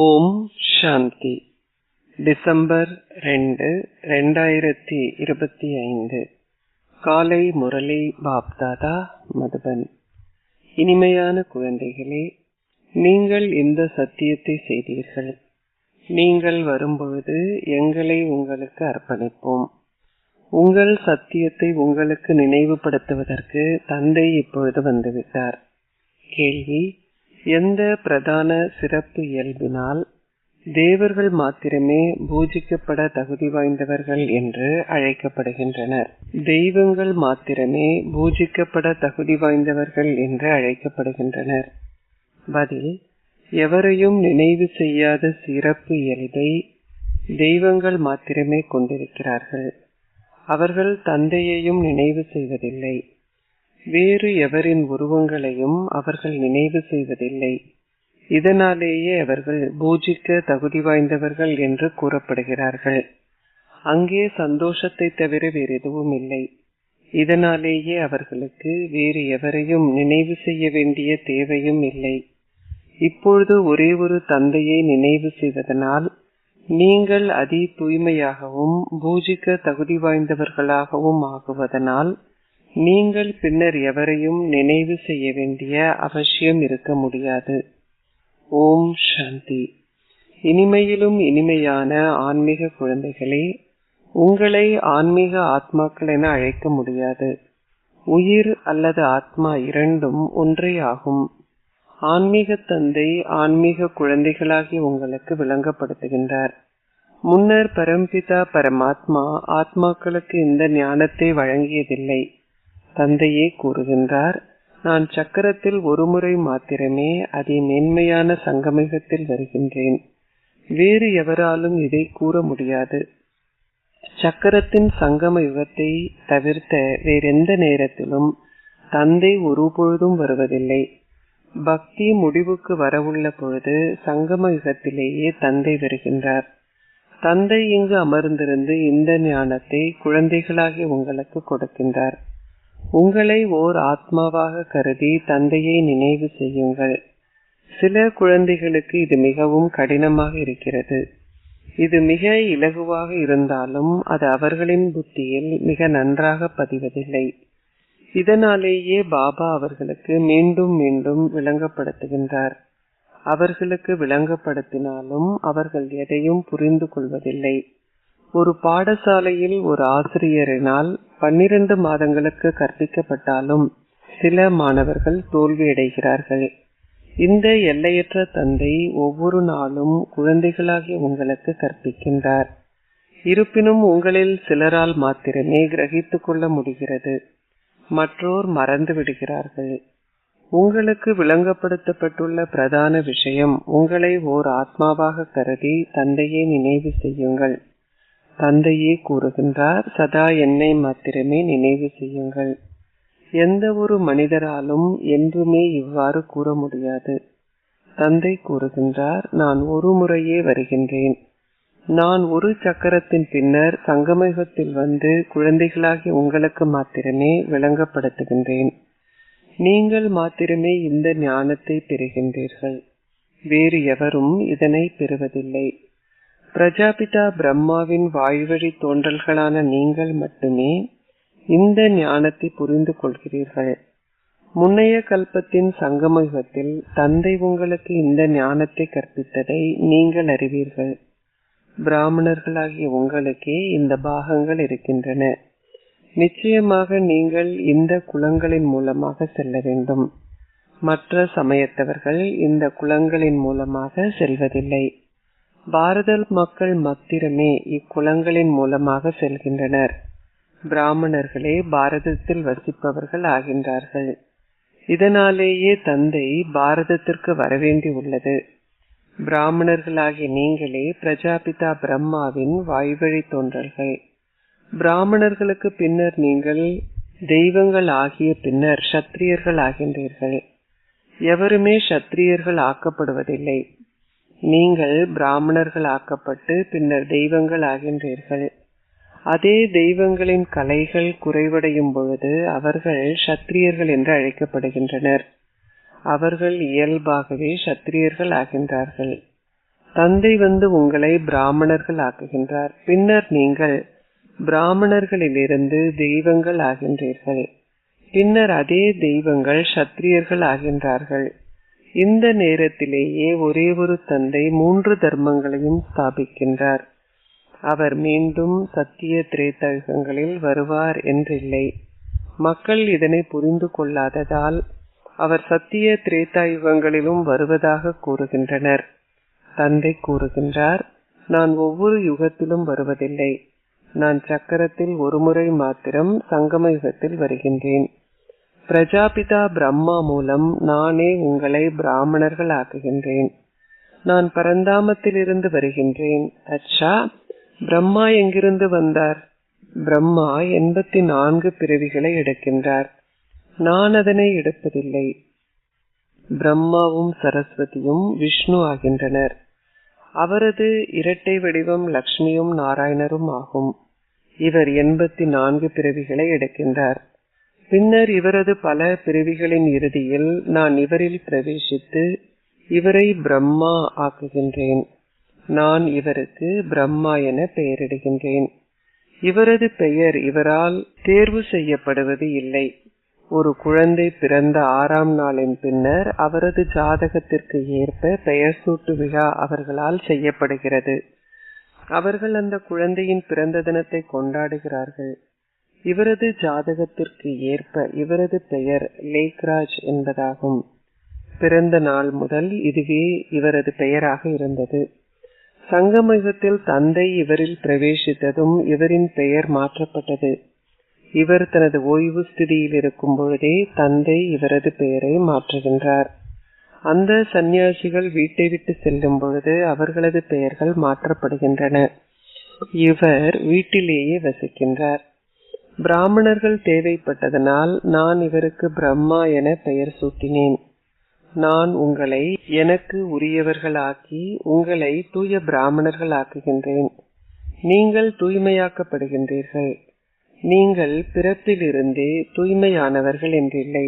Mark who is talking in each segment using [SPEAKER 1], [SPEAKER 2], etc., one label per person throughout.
[SPEAKER 1] ஓம் சாந்தி. December 2, 2025. காலை முரளி பாப்தாதா, மதுபன். இனிமையான குழந்தைகளே, நீங்கள் இந்த சத்தியத்தை செய்தீர்கள். நீங்கள் வரும்பொழுது எங்களை உங்களுக்கு அர்ப்பணிப்போம். உங்கள் சத்தியத்தை உங்களுக்கு நினைவுபடுத்துவதற்கு தந்தை இப்பொழுது வந்துவிட்டார். கேள்வி: எந்த பிரதான சிறப்பு இயல்பினால் தேவர்கள் மாத்திரமே பூஜிக்கப்பட தகுதி வாய்ந்தவர்கள் என்று அழைக்கப்படுகின்றனர்? தெய்வங்கள் மாத்திரமே பூஜிக்கப்பட தகுதி வாய்ந்தவர்கள் என்று அழைக்கப்படுகின்றனர். பதில்: எவரையும் நினைவு செய்யாத சிறப்பு இயல்பை தெய்வங்கள் மாத்திரமே கொண்டிருக்கிறார்கள். அவர்கள் தந்தையையும் நினைவு செய்வதில்லை. வேறு எவரின் உருவங்களையும் அவர்கள் நினைவு செய்வதில்லை. இதனாலேயே அவர்கள் பூஜிக்க தகுதி வாய்ந்தவர்கள் என்று கூறப்படுகிறார்கள். அங்கே சந்தோஷத்தை தவிர வேறு எதுவும் இல்லை. இதனாலேயே அவர்களுக்கு வேறு எவரையும் நினைவு செய்ய வேண்டிய தேவையும் இல்லை. இப்பொழுது ஒரே ஒரு தந்தையை நினைவு செய்வதனால் நீங்கள் அதி தூய்மையாகவும் பூஜிக்க தகுதி வாய்ந்தவர்களாகவும் ஆகுவதனால் நீங்கள் பின்னர் எவரையும் நினைவு செய்ய வேண்டிய அவசியம் இருக்க முடியாது. ஓம் சாந்தி. இனிமையிலும் இனிமையான ஆன்மீக குழந்தைகளே, உங்களை ஆன்மீக ஆத்மாக்கள் என அழைக்க முடியாது. உயிர் அல்லது ஆத்மா இரண்டும் ஒன்றே ஆகும். ஆன்மீக தந்தை ஆன்மீக குழந்தைகளாகி உங்களுக்கு விளங்கப்படுத்துகின்றார். முன்னர் பரம்பிதா பரமாத்மா ஆத்மாக்களுக்கு இந்த ஞானத்தை வழங்கியதில்லை. தந்தையே கூறுகின்றார், நான் சக்கரத்தில் ஒரு முறை மாத்திரமே அதி மேன்மையான சங்கமிகத்தில் வருகின்றேன். வேறு எவராலும் இதை கூற முடியாது. சக்கரத்தின் சங்கம யுகத்தை தவிர்த்த வேறெந்த நேரத்திலும் தந்தை ஒருபொழுதும் வருவதில்லை. பக்தி முடிவுக்கு வரவுள்ள பொழுது சங்கம யுகத்திலேயே தந்தை வருகின்றார். தந்தை இங்கு அமர்ந்திருந்து இந்த ஞானத்தை குழந்தைகளாகி உங்களுக்கு கொடுக்கின்றார். உங்களை ஓர் ஆத்மாவாக கருதி தந்தையை நினைவு செய்யுங்கள். சில குழந்தைகளுக்கு இது மிகவும் கடினமாக இருக்கிறது. இது மிக இலகுவாக இருந்தாலும் அது அவர்களின் புத்தியில் மிக நன்றாக பதிவதில்லை. இதனாலேயே பாபா அவர்களுக்கு மீண்டும் மீண்டும் விளங்கப்படுத்துகின்றார். அவர்களுக்கு விளங்கப்படுத்தினாலும் அவர்கள் எதையும் புரிந்து கொள்வதில்லை. ஒரு பாடசாலையில் ஒரு ஆசிரியரினால் 12 மாதங்களுக்கு கற்பிக்கப்பட்டாலும் சில மாணவர்கள் தோல்வியடைகிறார்கள். இந்த எல்லையற்ற தந்தை ஒவ்வொரு நாளும் குழந்தைகளாகி உங்களுக்கு கற்பிக்கின்றார். இருப்பினும் உங்களில் சிலரால் மாத்திரமே கிரகித்துக் கொள்ள முடிகிறது. மற்றோர் மறந்து விடுகிறார்கள். உங்களுக்கு விளங்கப்படுத்தப்பட்டுள்ள பிரதான விஷயம், உங்களை ஓர் ஆத்மாவாக கருதி தந்தையை நினைவு செய்யுங்கள். தந்தையே கூறுகின்றார், சதா என்னை மாத்திரமே நினைவு செய்யுங்கள். எந்த ஒரு மனிதராலும் என்றுமே இவ்வாறு கூற முடியாது. தந்தை கூறுகின்றார், நான் ஒரு முறையே வருகின்றேன். நான் ஒரு சக்கரத்தின் பின்னர் சங்கமயுகத்தில் வந்து குழந்தைகளாகி உங்களுக்கு மாத்திரமே விளங்கப்படுத்துகின்றேன். நீங்கள் மாத்திரமே இந்த ஞானத்தை பெறுகின்றீர்கள். வேறு எவரும் இதனை பெறுவதில்லை. பிரஜாபிதா பிரம்மாவின் வாய்வழி தோன்றல்களான நீங்கள் மட்டுமே இந்த ஞானத்தை புரிந்து கொள்கிறீர்கள். முன்னைய கல்பத்தின் சங்கமயுகத்தில் தந்தை உங்களுக்கு இந்த ஞானத்தை கற்பித்ததை நீங்கள் அறிவீர்கள். பிராமணர்களாகிய உங்களுக்கே இந்த பாகங்கள் இருக்கின்றன. நிச்சயமாக நீங்கள் இந்த குலங்களின் மூலமாக செல்ல வேண்டும். மற்ற சமயத்தவர்கள் இந்த குலங்களின் மூலமாக செல்வதில்லை. பாரத மக்கள் மாத்திரமே இக்குலங்களின் மூலமாக செல்கின்றனர். பிராமணர்களே பாரதத்தில் வசிப்பவர்கள் ஆகின்றார்கள். இதனாலேயே தந்தை பாரதத்திற்கு வரவேண்டி உள்ளது. பிராமணர்களாகிய நீங்களே பிரஜாபிதா பிரம்மாவின் வாய்வழி தோன்றல்கள். பிராமணர்களுக்கு பின்னர் நீங்கள் தெய்வங்கள் ஆகிய பின்னர் சத்திரியர்கள் ஆகின்றீர்கள். எவருமே சத்திரியர்கள் ஆக்கப்படுவதில்லை. நீங்கள் பிராமணர்கள் ஆக்கப்பட்டு பின்னர் தெய்வங்கள் ஆகின்றீர்கள். அதே தெய்வங்களின் கலைகள் குறைவடையும் பொழுது அவர்கள் சத்திரியர்கள் என்று அழைக்கப்படுகின்றனர். அவர்கள் இயல்பாகவே சத்திரியர்கள் ஆகின்றார்கள். தந்தை வந்து உங்களை பிராமணர்கள் ஆக்குகின்றார். பின்னர் நீங்கள் பிராமணர்களிலிருந்து தெய்வங்கள் ஆகின்றீர்கள். பின்னர் அதே தெய்வங்கள் சத்திரியர்கள் ஆகின்றார்கள். இந்த நேரத்திலேயே ஒரே ஒரு தந்தை 3 தர்மங்களையும் ஸ்தாபிக்கின்றார். அவர் மீண்டும் சத்திய திரேதாயுகங்களில் வருவார் என்றில்லை. மக்கள் இதனை புரிந்து கொள்ளாததால் அவர் சத்திய திரேதாயுகங்களிலும் வருவதாக கூறுகின்றனர். தந்தை கூறுகின்றார், நான் ஒவ்வொரு யுகத்திலும் வருவதில்லை. நான் சக்கரத்தில் ஒரு முறை மாத்திரம் சங்கம யுகத்தில் வருகின்றேன். பிரஜாபிதா பிரம்மா மூலம் நானே உங்களை பிராமணர்கள் ஆக்குகின்றேன். நான் பரந்தாமத்திலிருந்து வருகின்றேன். அச்சா, பிரம்மா எங்கிருந்து வந்தார்? பிரம்மா 84 பிறவிகளை எடுக்கின்றார். நான் அதனை எடுப்பதில்லை. பிரம்மாவும் சரஸ்வதியும் விஷ்ணு ஆகின்றனர். அவரது இரட்டை வடிவம் லக்ஷ்மியும் நாராயணரும் ஆகும். இவர் 84 பிறவிகளை எடுக்கின்றார். பின்னர் இவரது பல பிறவிகளின் இறுதியில் நான் இவரில் பிரவேசித்து இவரை பிரம்மா ஆக்குகின்றேன். நான் இவருக்கு பிரம்மா என பெயரிடுகின்றேன். இவரது பெயர் இவரால் தேர்வு செய்யப்படுவது இல்லை. ஒரு குழந்தை பிறந்த 6ஆம் நாளின் பின்னர் அவரது ஜாதகத்திற்கு ஏற்ப பெயர் சூட்டு விழா அவர்களால் செய்யப்படுகிறது. அவர்கள் அந்த குழந்தையின் பிறந்த தினத்தை கொண்டாடுகிறார்கள். இவரது ஜாதகத்திற்கு ஏற்ப இவரது பெயர் லேக்ராஜ் என்பதாகும். பிறந்த நாள் முதல் இதுவே இவரது பெயராக இருந்தது. சங்கமயுகத்தில் தந்தை இவரில் பிரவேசித்ததும் இவரின் பெயர் மாற்றப்பட்டது. இவர் தனது ஓய்வு ஸ்திதியில் இருக்கும் பொழுதே தந்தை இவரது பெயரை மாற்றுகின்றார். அந்த சந்நியாசிகள் வீட்டை விட்டு செல்லும் பொழுது அவர்களது பெயர்கள் மாற்றப்படுகின்றன. இவர் வீட்டிலேயே வசிக்கின்றார். பிராமணர்கள் தேவைப்பட்டதனால் நான் இவருக்கு பிரம்மா என பெயர் சூட்டினேன். நான் உங்களை எனக்கு உரியவர்களாக்கி உங்களை தூய பிராமணர்கள் ஆக்குகின்றேன். நீங்கள் தூய்மையாக்கப்படுகின்றீர்கள். நீங்கள் பிறப்பிலிருந்தே தூய்மையானவர்கள் என்றில்லை.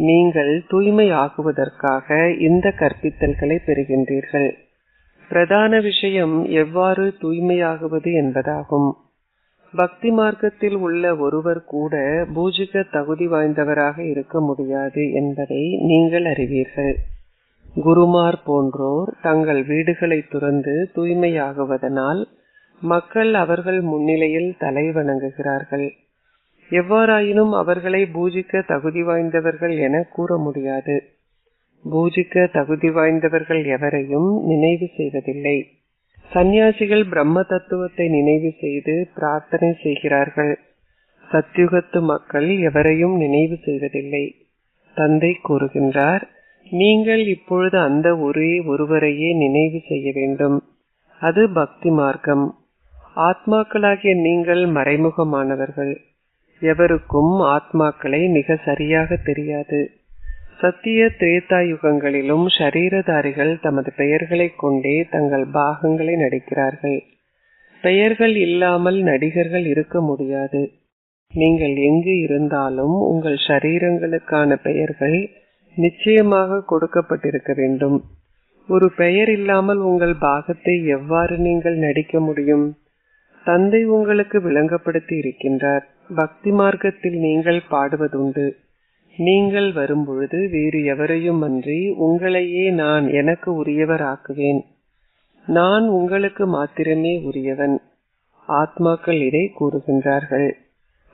[SPEAKER 1] நீங்கள் தூய்மை ஆகுவதற்காக இந்த கற்பித்தல்களை பெறுகின்றீர்கள். பிரதான விஷயம் எவ்வாறு தூய்மையாகுவது என்பதாகும். பக்தி மார்க்கத்தில் உள்ள ஒருவர் கூட பூஜிக்க தகுதி வாய்ந்தவராக இருக்க முடியாது என்பதை நீங்கள் அறிவீர்கள். குருமார் போன்றோர் தங்கள் வீடுகளை துறந்து தூய்மையாகுவதனால் மக்கள் அவர்கள் முன்னிலையில் தலை வணங்குகிறார்கள். எவ்வாறாயினும் அவர்களை பூஜிக்க தகுதி வாய்ந்தவர்கள் என கூற முடியாது. பூஜிக்க தகுதி வாய்ந்தவர்கள் எவரையும் நினைவு செய்வதில்லை. சந்நியாசிகள் பிரம்ம தத்துவத்தை நினைவு செய்து பிரார்த்தனை செய்கிறார்கள். சத்யுகத்து மக்கள் எவரையும் நினைவு செய்வதில்லை. தந்தை கூறுகின்றார், நீங்கள் இப்பொழுது அந்த ஒரே ஒருவரையே நினைவு செய்ய வேண்டும். அது பக்தி மார்க்கம். ஆத்மாக்களாகிய நீங்கள் மறைமுகமானவர்கள். எவருக்கும் ஆத்மாக்களை மிக சரியாக தெரியாது. சத்திய திரேதாயுகங்களிலும் ஷரீரதாரிகள் தமது பெயர்களை கொண்டே தங்கள் பாகங்களை நடிக்கிறார்கள். பெயர்கள் இல்லாமல் நடிகர்கள் இருக்க முடியாது. நீங்கள் எங்கு இருந்தாலும் உங்கள் ஷரீரங்களுக்கான பெயர்கள் நிச்சயமாக கொடுக்கப்பட்டிருக்க வேண்டும். ஒரு பெயர் இல்லாமல் உங்கள் பாகத்தை எவ்வாறு நீங்கள் நடிக்க முடியும்? தந்தை உங்களுக்கு விளங்கப்படுத்தி இருக்கின்றார். பக்தி மார்க்கத்தில் நீங்கள் பாடுவதுண்டு, நீங்கள் வரும்பொழுது வேறு எவரையும் அன்றி உங்களையே நான் எனக்கு உரியவர் ஆக்குவேன். நான் உங்களுக்கு மாத்திரமே உரியவன். ஆத்மாக்கள் இதை கூறுகின்றார்கள்.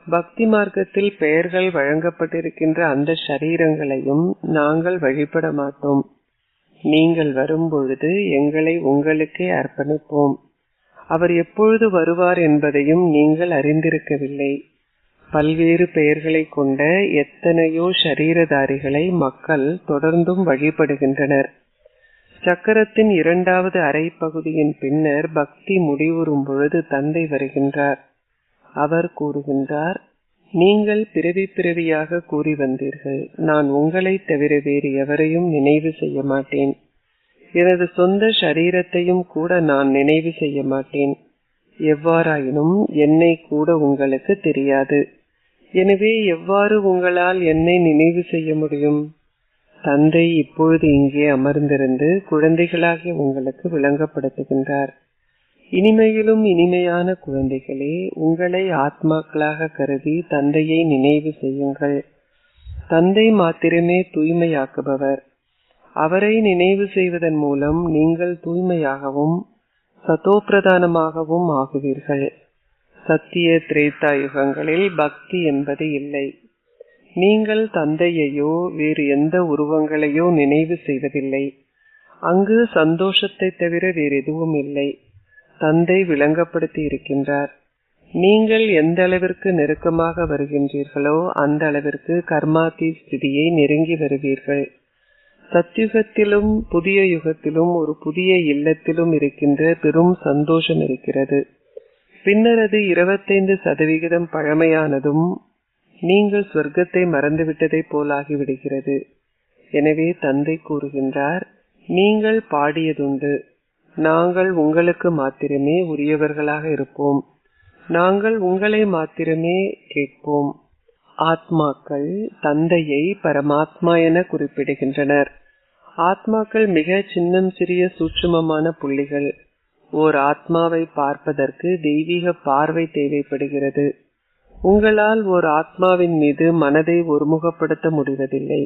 [SPEAKER 1] பக்தி மார்க்கத்தில் பெயர்கள் வழங்கப்பட்டிருக்கின்ற அந்த ஷரீரங்களையும் நாங்கள் வழிபட மாட்டோம். நீங்கள் வரும்பொழுது எங்களை உங்களுக்கே அர்ப்பணிப்போம். அவர் எப்பொழுது வருவார் என்பதையும் நீங்கள் அறிந்திருக்கவில்லை. பல்வேறு பெயர்களை கொண்ட எத்தனையோ ஷரீரதாரிகளை மக்கள் தொடர்ந்தும் வழிபடுகின்றனர். சக்கரத்தின் 2வது அரை பகுதியின் பின்னர் பக்தி முடிவுறும் பொழுது தந்தை வருகின்றார். அவர் கூறுகின்றார், நீங்கள் பிறவி பிறவியாக கூறி வந்தீர்கள். நான் உங்களை தவிர வேறு எவரையும் நினைவு செய்ய மாட்டேன். எனது சொந்த ஷரீரத்தையும் கூட நான் நினைவு செய்ய மாட்டேன். எவ்வாறாயினும் என்னை கூட உங்களுக்கு தெரியாது. எனவே எவ்வாறு உங்களால் என்னை நினைவு செய்ய முடியும்? தந்தை இப்பொழுது இங்கே அமர்ந்திருந்து குழந்தைகளாகிய உங்களுக்கு விளங்கப்படுத்துகின்றார். இனிமையிலும் இனிமையான குழந்தைகளே, உங்களை ஆத்மாக்களாக கருதி தந்தையை நினைவு செய்யுங்கள். தந்தை மாத்திரமே தூய்மையாக்குபவர். அவரை நினைவு செய்வதன் மூலம் நீங்கள் தூய்மையாகவும் சதோப்பிரதானமாகவும் ஆகுவீர்கள். சத்திய திரேதா யுகங்களில் பக்தி என்பது இல்லை. நீங்கள் தந்தையையோ வேறு எந்த உருவங்களையோ நினைவு செய்வதில்லை. அங்கு சந்தோஷத்தை தவிர வேறு எதுவும் இல்லை. தந்தை விளங்கப்படுத்தி இருக்கின்றார். நீங்கள் எந்த அளவிற்கு நெருக்கமாக வருகின்றீர்களோ அந்த அளவிற்கு கர்மாதி ஸ்திதியை நெருங்கி வருவீர்கள். சத்யுகத்திலும் புதிய யுகத்திலும் ஒரு புதிய இல்லத்திலும் இருக்கின்ற பெரும் சந்தோஷம் இருக்கிறது. பின்னர் அது 25% பழமையானதும் நீங்கள் சொர்க்கத்தை மறந்துவிட்டதை போலாகிவிடுகிறது. எனவே தந்தை கூறுகின்றார், நீங்கள் பாடியதுண்டு, நாங்கள் உங்களுக்கு மாத்திரமே உரியவர்களாக இருப்போம், நாங்கள் உங்களை மாத்திரமே கேட்போம். ஆத்மாக்கள் தந்தையை பரமாத்மா என குறிப்பிடுகின்றனர். ஆத்மாக்கள் மிக சின்னம் சிறிய சூட்சுமமான புள்ளிகள். ஓர் ஆத்மாவை பார்ப்பதற்கு தெய்வீக பார்வை தேவைப்படுகிறது. உங்களால் ஓர் ஆத்மாவின் மீது மனதை ஒருமுகப்படுத்த முடிவதில்லை.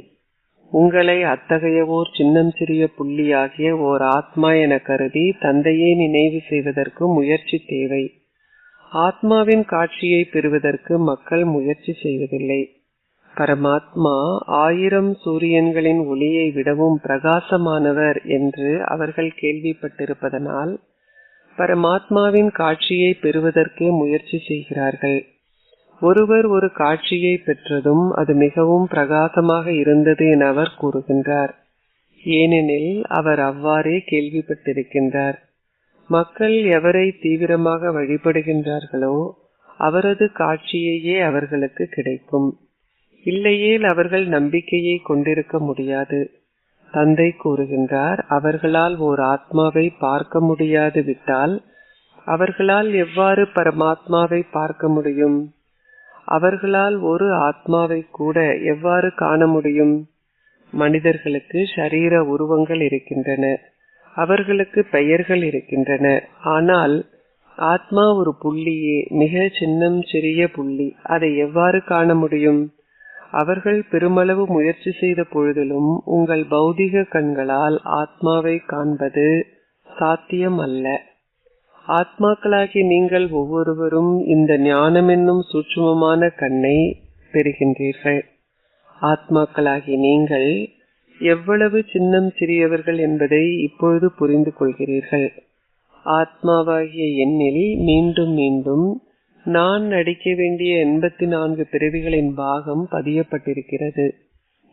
[SPEAKER 1] உங்களை அத்தகைய ஓர் சின்னம் சிறிய புள்ளியாகிய ஓர் ஆத்மா என கருதி தந்தையை நினைவு செய்வதற்கு முயற்சி தேவை. ஆத்மாவின் காட்சியை பெறுவதற்கு மக்கள் முயற்சி செய்வதில்லை. பரமாத்மா 1000 சூரியன்களின் ஒளியை விடவும் பிரகாசமானவர் என்று அவர்கள் கேள்விப்பட்டிருப்பதனால் பரமாத்மாவின் காட்சியை பெறுவதற்கே முயற்சி செய்கிறார்கள். ஒருவர் ஒரு காட்சியை பெற்றதும் அது மிகவும் பிரகாசமாக இருந்தது என அவர் கூறுகின்றார். ஏனெனில் அவர் அவ்வாறே கேள்விப்பட்டிருக்கின்றார். மக்கள் எவரை தீவிரமாக வழிபடுகின்றார்களோ அவரது காட்சியையே அவர்களுக்கு கிடைக்கும். இல்லையேல் அவர்கள் நம்பிக்கையை கொண்டிருக்க முடியாது. தந்தை கூறுகின்றார், அவர்களால் ஓர் ஆத்மாவை பார்க்க முடியாது விட்டால் அவர்களால் எவ்வாறு பரமாத்மாவை பார்க்க முடியும்? அவர்களால் ஒரு ஆத்மாவை கூட எவ்வாறு காண முடியும்? மனிதர்களுக்கு ஷரீர உருவங்கள் இருக்கின்றன, அவர்களுக்கு பெயர்கள் இருக்கின்றன. ஆனால் ஆத்மா ஒரு புள்ளியே, மிக சின்னம் சிறிய புள்ளி. அதை எவ்வாறு காண முடியும்? அவர்கள் பெருமளவு முயற்சி செய்த பொழுதிலும் உங்கள் பௌதிக கண்களால் ஆத்மாவை காண்பது சாத்தியம் அல்ல. ஆத்மாக்களாகி நீங்கள் ஒவ்வொருவரும் இந்த ஞானம் என்னும் சூட்சுமமான கண்ணை பெறுகின்றீர்கள். ஆத்மாக்களாகி நீங்கள் எவ்வளவு சின்னம் சிறியவர்கள் என்பதை இப்பொழுது புரிந்து கொள்கிறீர்கள். ஆத்மாவாகிய எண்ணில் மீண்டும் மீண்டும் நான் நடிக்க வேண்டிய 84 பிறவிகளின் பாகம் பதியப்பட்டிருக்கிறது.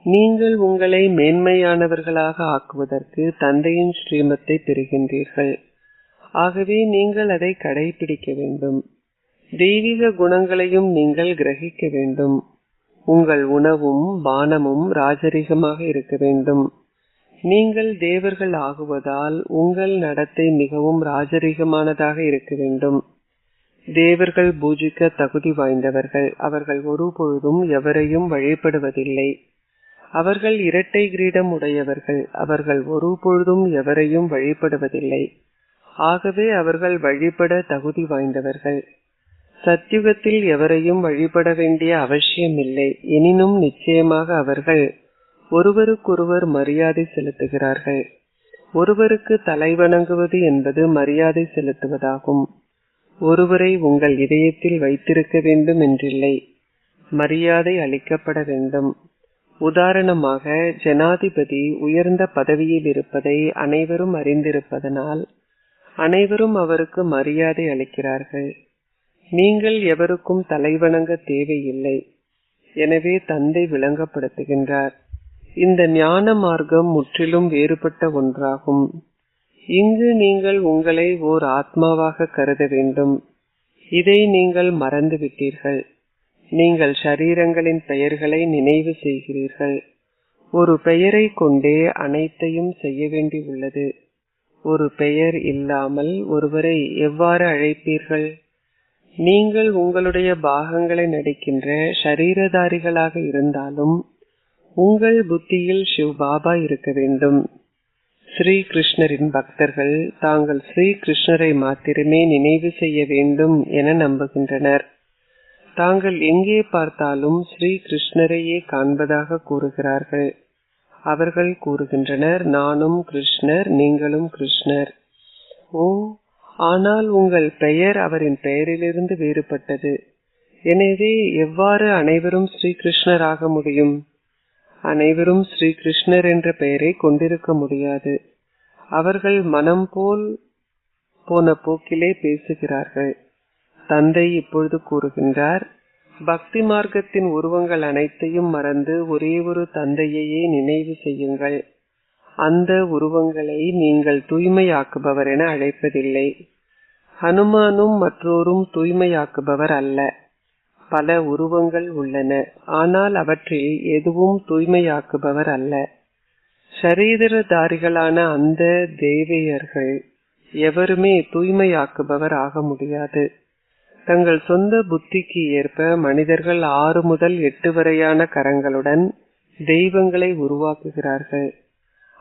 [SPEAKER 1] நீங்கள் உங்களை மேன்மையானவர்களாக ஆக்குவதற்கு தந்தையின் ஸ்ரீமத்தை பெறுகின்றீர்கள். ஆகவே நீங்கள் அதை கடைபிடிக்க வேண்டும். தெய்வீக குணங்களையும் நீங்கள் கிரகிக்க வேண்டும். உங்கள் உணவும் பானமும் ராஜரிகமாக இருக்க வேண்டும். நீங்கள் தேவர்கள் ஆகுவதால் உங்கள் நடத்தை மிகவும் ராஜரிகமானதாக இருக்க வேண்டும். தேவர்கள் பூஜிக்க தகுதி வாய்ந்தவர்கள். அவர்கள் ஒரு பொழுதும் எவரையும் வழிபடுவதில்லை. அவர்கள் இரட்டை கிரீடம் உடையவர்கள். அவர்கள் ஒரு பொழுதும் எவரையும் வழிபடுவதில்லை. ஆகவே அவர்கள் வழிபட தகுதி வாய்ந்தவர்கள். சத்யுகத்தில் எவரையும் வழிபட வேண்டிய அவசியமில்லை. எனினும் நிச்சயமாக அவர்கள் ஒருவருக்கொருவர் மரியாதை செலுத்துகிறார்கள். ஒருவருக்கு தலை வணங்குவது என்பது மரியாதை செலுத்துவதாகும். ஒருவரை உங்கள் இதயத்தில் வைத்திருக்க வேண்டும் என்றில்லை, மரியாதை அளிக்கப்பட வேண்டும். உதாரணமாக, ஜனாதிபதி உயர்ந்த பதவியில் இருப்பதை அனைவரும் அறிந்திருப்பதனால் அனைவரும் அவருக்கு மரியாதை அளிக்கிறார்கள். நீங்கள் எவருக்கும் தலைவணங்க தேவையில்லை. எனவே தந்தை விளங்கப்படுத்துகின்றார், இந்த ஞான மார்க்கம் முற்றிலும் வேறுபட்ட ஒன்றாகும். இங்கு நீங்கள் உங்களை ஓர் ஆத்மாவாக கருத வேண்டும். இதை நீங்கள் மறந்துவிட்டீர்கள். நீங்கள் ஷரீரங்களின் பெயர்களை நினைவு செய்கிறீர்கள். ஒரு பெயரை கொண்டே அனைத்தையும் செய்ய வேண்டி உள்ளது. ஒரு பெயர் இல்லாமல் ஒருவரை எவ்வாறு அழைப்பீர்கள்? நீங்கள் உங்களுடைய பாகங்களை நடிக்கின்ற ஷரீரதாரிகளாக இருந்தாலும் உங்கள் புத்தியில் சிவ் பாபா இருக்க வேண்டும். ஸ்ரீ கிருஷ்ணரின் பக்தர்கள் தாங்கள் ஸ்ரீ கிருஷ்ணரை மாத்திரமே நினைவு செய்ய வேண்டும் என நம்புகின்றனர். தாங்கள் எங்கே பார்த்தாலும் ஸ்ரீ கிருஷ்ணரையே காண்பதாக கூறுகிறார்கள். அவர்கள் கூறுகின்றனர், நானும் கிருஷ்ணர், நீங்களும் கிருஷ்ணர். ஓ, ஆனால் உங்கள் பெயர் அவரின் பெயரிலிருந்து வேறுபட்டது. எனவே எவ்வாறு அனைவரும் ஸ்ரீ கிருஷ்ணர் ஆக முடியும்? அனைவரும் ஸ்ரீ கிருஷ்ணர் என்ற பெயரை கொண்டிருக்க முடியாது. அவர்கள் மனம் போன போக்கிலே பேசுகிறார்கள். தந்தை இப்பொழுது கூறுகின்றார், பக்தி மார்க்கத்தின் உருவங்கள் அனைத்தையும் மறந்து ஒரே ஒரு தந்தையையே நினைவு செய்யுங்கள். அந்த உருவங்களை நீங்கள் தூய்மையாக்குபவர் என அழைப்பதில்லை. ஹனுமானும் மற்றோரும் தூய்மையாக்குபவர் அல்ல. பல உருவங்கள் உள்ளன, ஆனால் அவற்றில் எதுவும் தூய்மையாக்குபவர் அல்ல. சரீரதாரிகளான அந்த தேவையர்கள் எவருமே தூய்மையாக்குபவர் ஆக முடியாது. தங்கள் சொந்த புத்திக்கு ஏற்ப மனிதர்கள் 6 முதல் 8 வரையான கரங்களுடன் தெய்வங்களை உருவாக்குகிறார்கள்.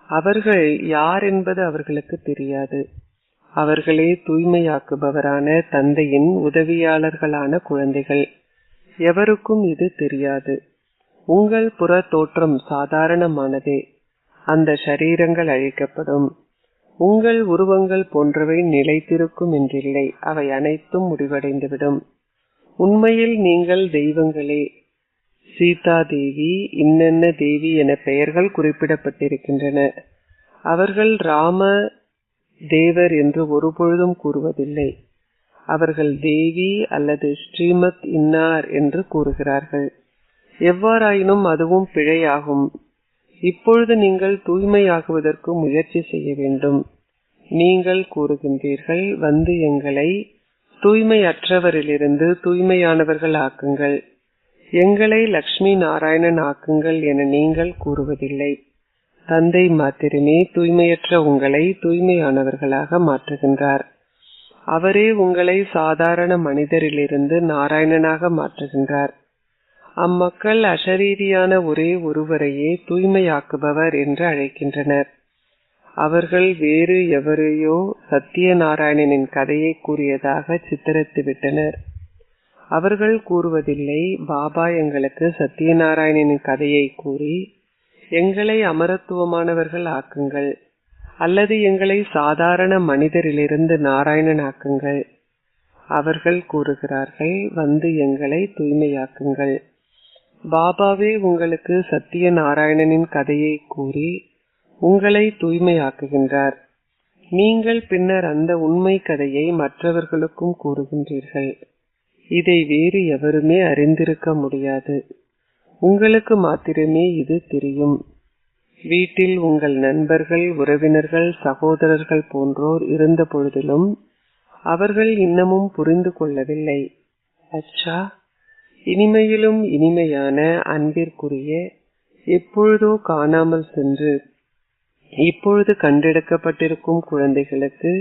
[SPEAKER 1] அவர்கள் யார் என்பது அவர்களுக்கு தெரியாது. அவர்களே தூய்மையாக்குபவரான தந்தையின் உதவியாளர்களான குழந்தைகள். எவருக்கும் இது தெரியாது. உங்கள் புற தோற்றம் சாதாரணமானதே. அந்த சரீரங்கள் அழிக்கப்படும். உங்கள் உருவங்கள் போன்றவை நிலைத்திருக்கும் என்றில்லை. அவை அனைத்தும் முடிவடைந்துவிடும். உண்மையில் நீங்கள் தெய்வங்களே. சீதா தேவி, இன்னென்ன தேவி என பெயர்கள் குறிப்பிடப்பட்டிருக்கின்றன. அவர்கள் ராம தேவர் என்று ஒருபொழுதும் கூறுவதில்லை. அவர்கள் தேவி அல்லது ஸ்ரீமத் இன்னார் என்று கூறுகிறார்கள். எவ்வாறாயினும் அதுவும் பிழையாகும். இப்பொழுது நீங்கள் தூய்மையாகுவதற்கு முயற்சி செய்ய வேண்டும். நீங்கள் கூறுகின்றீர்கள், வந்து எங்களை தூய்மையற்றவரிலிருந்து தூய்மையானவர்கள் ஆக்குங்கள், எங்களை லக்ஷ்மி நாராயணன் ஆக்குங்கள் என நீங்கள் கூறுவதில்லை. தந்தை மாத்திரமே தூய்மையற்ற உங்களை தூய்மையானவர்களாக மாற்றுகின்றார். அவரே உங்களை சாதாரண மனிதரிலிருந்து நாராயணனாக மாற்றுகின்றார். அம்மக்கள் அசரீரியான ஒரே ஒருவரையே தூய்மையாக்குபவர் என்று அழைக்கின்றனர். அவர்கள் வேறு எவரையோ சத்தியநாராயணனின் கதையை கூறியதாக சித்தரித்து விட்டனர். அவர்கள் கூறுவதில்லை, பாபா எங்களுக்கு சத்தியநாராயணனின் கதையை கூறி எங்களை அமரத்துவமானவர்கள் ஆக்குங்கள், அல்லது எங்களை சாதாரண மனிதரிலிருந்து நாராயணன் ஆக்குங்கள். அவர்கள் கூறுகிறார்கள், வந்து எங்களை தூய்மையாக்குங்கள். பாபாவே உங்களுக்கு சத்தியநாராயணனின் கதையை கூறி உங்களை தூய்மையாக்குகின்றார். நீங்கள் பின்னர் அந்த உண்மை கதையை மற்றவர்களுக்கும் கூறுகின்றீர்கள். இதை வேறு எவருமே அறிந்திருக்க முடியாது. உங்களுக்கு மாத்திரமே இது தெரியும். வீட்டில் உங்கள் நண்பர்கள், உறவினர்கள், சகோதரர்கள் போன்றோர் இருந்த பொழுதிலும் அவர்கள் இன்னமும் புரிந்து கொள்ளவில்லை. அச்சா, இனிமையிலும் இனிமையான அன்பிற்குரிய, எப்பொழுதோ காணாமல் சென்று இப்பொழுது கண்டெடுக்கப்பட்டிருக்கும் குழந்தைகளுக்கு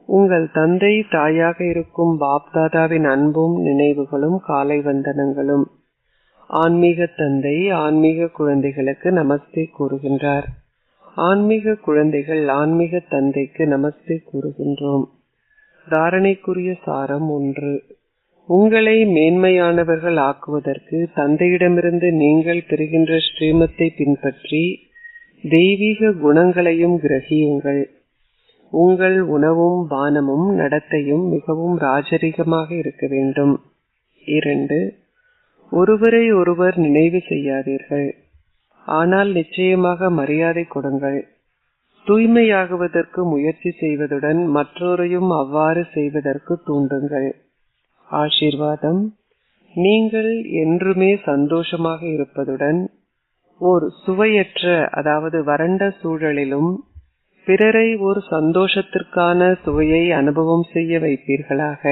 [SPEAKER 1] உங்கள் தந்தை தாயாக இருக்கும் பாப்தாதாவின் அன்பும் நினைவுகளும் காலை வந்தனங்களும். ஆன்மீக தந்தை ஆன்மீக குழந்தைகளுக்கு நமஸ்தே கூறுகின்றார். ஆன்மீக குழந்தைகள் ஆன்மீக தந்தைக்கு நமஸ்தே கூறுகின்றோம். தாரணைக்குரிய சாரம் 1. உங்களை மேன்மையானவர்கள் ஆக்குவதற்கு தந்தையிடமிருந்து நீங்கள் பெறுகின்ற ஸ்ரீமத்தை பின்பற்றி தெய்வீக குணங்களையும் கிரகியுங்கள். உங்கள் உணவும் பானமும் நடத்தையும் மிகவும் ராஜரிகமாக இருக்க வேண்டும். 2. ஒருவரை ஒருவர் நினைவு செய்யாதீர்கள், ஆனால் நிச்சயமாக மரியாதை கொடுங்கள். தூய்மையாகுவதற்கு முயற்சி செய்வதுடன் மற்றோரையும் அவ்வாறு செய்வதற்கு தூண்டுங்கள். ஆசீர்வாதம். நீங்கள் என்றுமே சந்தோஷமாக இருப்பதுடன் ஓர் சுவையற்ற, அதாவது வறண்ட சூழலிலும் பிறரை ஒரு சந்தோஷத்திற்கான சுவையை அனுபவம் செய்ய வைப்பீர்களாக.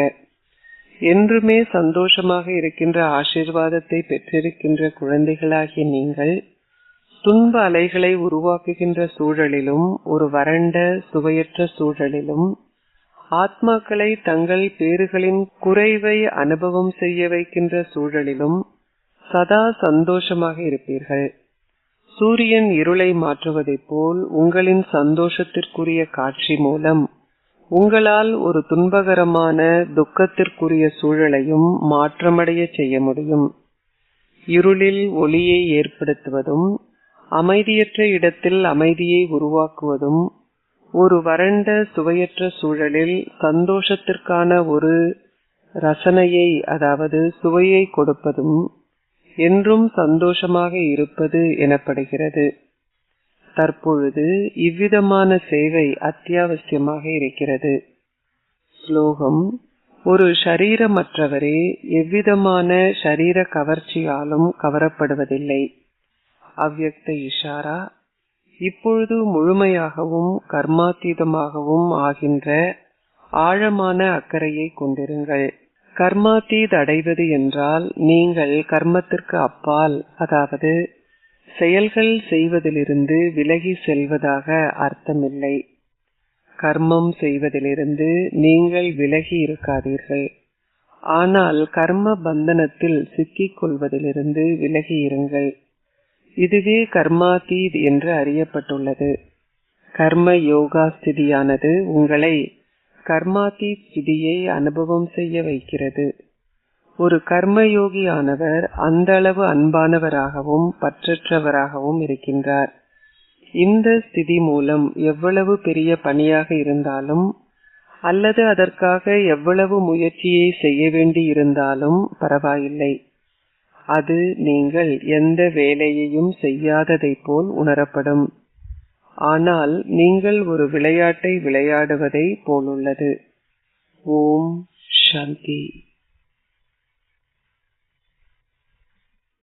[SPEAKER 1] என்றுமே சந்தோஷமாக இருக்கின்ற ஆசீர்வாதத்தை பெற்றிருக்கின்ற குழந்தைகளாகிய நீங்கள் துன்ப அலைகளை உருவாக்குகின்ற சூழலிலும், ஒரு வறண்ட சுவையற்ற சூழலிலும் ஆத்மாக்களை தங்கள் பேறுகளின் குறைவை அனுபவம் செய்ய வைக்கின்ற சூழலிலும் சதா சந்தோஷமாக இருப்பீர்கள். சூரியன் இருளை மாற்றுவதைப் போல் உங்களின் சந்தோஷத்திற்குரிய காட்சி மூலம் உங்களால் ஒரு துன்பகரமான துக்கத்திற்குரிய சூழலையும் மாற்றமடைய செய்ய முடியும். இருளில் ஒளியை ஏற்படுத்துவதும் அமைதியற்ற இடத்தில் அமைதியை உருவாக்குவதும் ஒரு வறண்ட சுவையற்ற சூழலில் சந்தோஷத்திற்கான ஒரு ரசனையை அதாவது சுவையை கொடுப்பதும் என்றும் சந்தோஷமாக இருப்பது எனப்படுகிறது. தற்பொழுது இவ்விதமான சேவை அத்தியாவசியமாக இருக்கிறது. ஸ்லோகம்: ஒரு ஷரீரமற்றவரே எவ்விதமான ஷரீர கவர்ச்சியாலும் கவரப்படுவதில்லை. அவ்யக்த இஷாரா: இப்பொழுது முழுமையாகவும் கர்மாத்தீதமாகவும் ஆகின்ற ஆழமான அக்கறையை கொண்டிருங்கள். கர்மாத்தீத் அடைவது என்றால் நீங்கள் கர்மத்திற்கு அப்பால் அதாவது செயல்கள் செய்வதிலிருந்து விலகி செல்வதாக அர்த்தமில்லை. கர்மம் செய்வதிலிருந்து நீங்கள் விலகி இருக்காதீர்கள். ஆனால் கர்ம பந்தனத்தில் சிக்கிக் கொள்வதிலிருந்து விலகி இருங்கள். இதுவே கர்மாத்தீத் என்று அறியப்பட்டுள்ளது. கர்ம யோகா ஸ்திதியானது உங்களை கர்மாத்தீத் ஸ்திதியை அனுபவம் செய்ய வைக்கிறது. ஒரு கர்மயோகி ஆனவர் அந்த அளவு அன்பானவராகவும் பற்றற்றவராகவும் இருக்கின்றார். இந்த ஸ்திதி மூலம் எவ்வளவு பெரிய பணியாக இருந்தாலும் அல்லது அதற்காக எவ்வளவு முயற்சியை செய்ய வேண்டி இருந்தாலும் பரவாயில்லை. அது நீங்கள் எந்த வேலையையும் செய்யாததை போல் உணரப்படும். ஆனால் நீங்கள் ஒரு விளையாட்டை விளையாடுவதை போலுள்ளது. ஓம் சாந்தி.